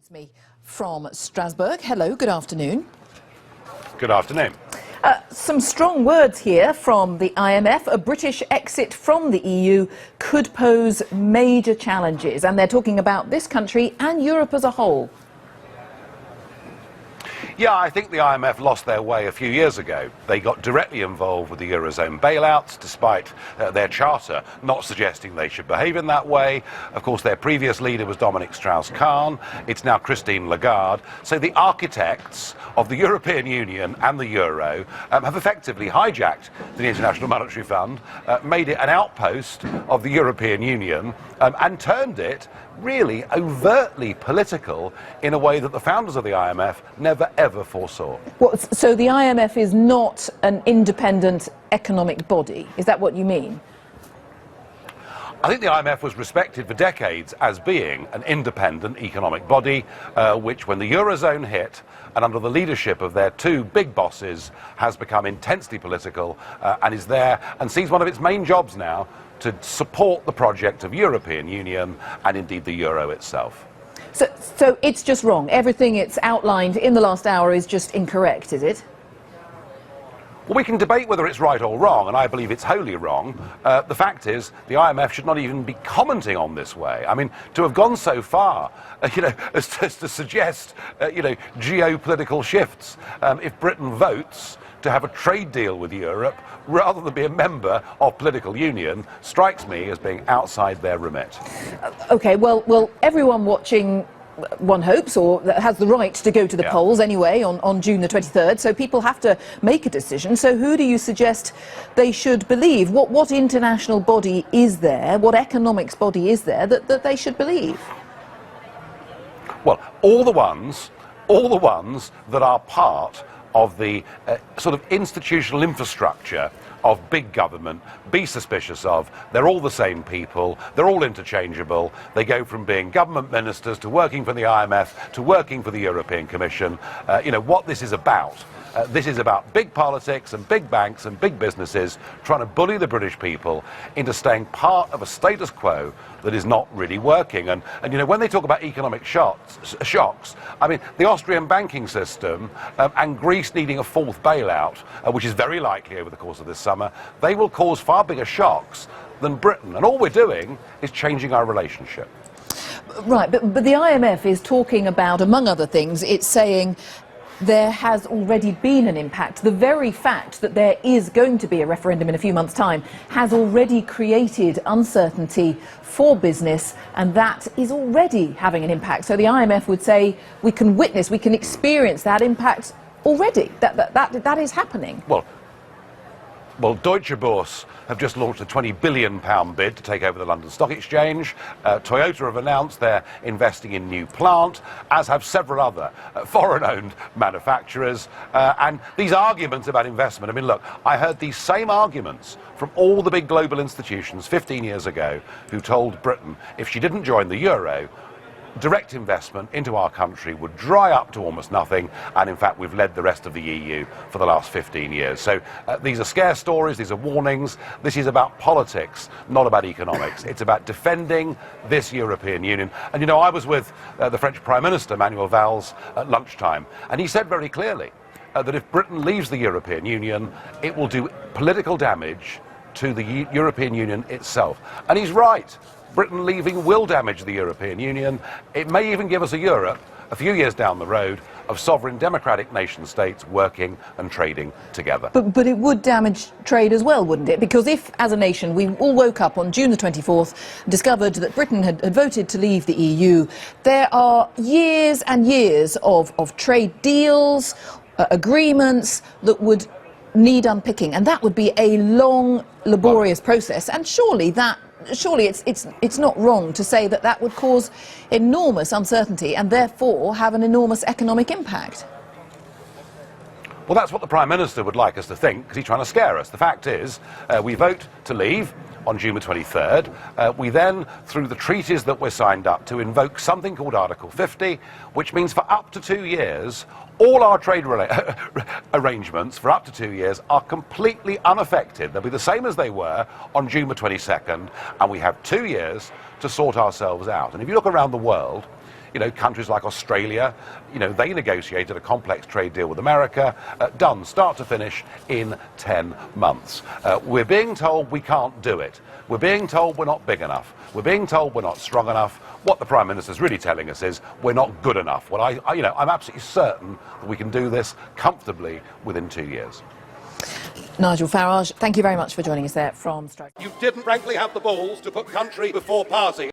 It's me from Strasbourg. Hello, good afternoon. Good afternoon. Some strong words here from the IMF. A British exit from the EU could pose major challenges, and they're talking about this country and Europe as a whole. Yeah, I think the IMF lost their way a few years ago. They got directly involved with the Eurozone bailouts, despite their charter not suggesting they should behave in that way. Of course, their previous leader was Dominic Strauss-Kahn. It's now Christine Lagarde. So the architects of the European Union and the Euro have effectively hijacked the International Monetary Fund, made it an outpost of the European Union, and turned it really overtly political in a way that the founders of the IMF never ever foresaw. Well, so the IMF is not an independent economic body, is that what you mean? I think the IMF was respected for decades as being an independent economic body, which when the Eurozone hit, and under the leadership of their two big bosses, has become intensely political and is there and sees one of its main jobs now to support the project of European Union and indeed the Euro itself. So it's just wrong. Everything it's outlined in the last hour is just incorrect, is it? Well, we can debate whether it's right or wrong, and I believe it's wholly wrong. The fact is, the IMF should not even be commenting on this way. I mean, to have gone so far, as to suggest, geopolitical shifts. If Britain votes to have a trade deal with Europe, rather than be a member of political union, strikes me as being outside their remit. OK, well, everyone watching, one hopes, or has the right to go to the polls anyway on June the 23rd, so people have to make a decision. So who do you suggest they should believe? What international body is there, what economics body is there that they should believe? Well, all the ones that are part of the sort of institutional infrastructure of big government, be suspicious of. They're all the same people, they're all interchangeable, they go from being government ministers to working for the IMF to working for the European Commission. What this is about. This is about big politics and big banks and big businesses trying to bully the British people into staying part of a status quo that is not really working. And when they talk about economic shocks, I mean, the Austrian banking system and Greece needing a fourth bailout, which is very likely over the course of this summer, they will cause far bigger shocks than Britain. And all we're doing is changing our relationship. Right, but the IMF is talking about, among other things, it's saying there has already been an impact. The very fact that there is going to be a referendum in a few months' time has already created uncertainty for business, and that is already having an impact. So the IMF would say we can witness, we can experience that impact already. That is happening. Well, Deutsche Börse have just launched a £20 billion bid to take over the London Stock Exchange. Toyota have announced they're investing in new plant, as have several other foreign-owned manufacturers. And these arguments about investment, I mean, look, I heard these same arguments from all the big global institutions 15 years ago who told Britain if she didn't join the Euro, direct investment into our country would dry up to almost nothing, and in fact we've led the rest of the EU for the last 15 years. So these are scare stories, these are warnings. This is about politics, not about economics. It's about defending this European Union. And I was with the French Prime Minister, Manuel Valls, at lunchtime, and he said very clearly that if Britain leaves the European Union, it will do political damage to the European Union itself. And he's right. Britain leaving will damage the European Union. It may even give us a Europe, a few years down the road, of sovereign democratic nation states working and trading together. But it would damage trade as well, wouldn't it? Because if, as a nation, we all woke up on June the 24th, discovered that Britain had voted to leave the EU, there are years and years of trade deals, agreements that would need unpicking, and that would be a long, laborious process. And surely it's not wrong to say that would cause enormous uncertainty and therefore have an enormous economic impact. Well, that's what the Prime Minister would like us to think, because he's trying to scare us. The fact is, we vote to leave on June the 23rd. We then, through the treaties that we're signed up to, invoke something called Article 50, which means for up to 2 years, all our trade arrangements for up to 2 years are completely unaffected. They'll be the same as they were on June the 22nd, and we have 2 years to sort ourselves out. And if you look around the world, countries like Australia, they negotiated a complex trade deal with America, done start to finish in 10 months. We're being told we can't do it. We're being told we're not big enough. We're being told we're not strong enough. What the Prime Minister's really telling us is we're not good enough. Well, I'm absolutely certain that we can do this comfortably within 2 years. Nigel Farage, thank you very much for joining us there from Strike. You didn't frankly have the balls to put country before party.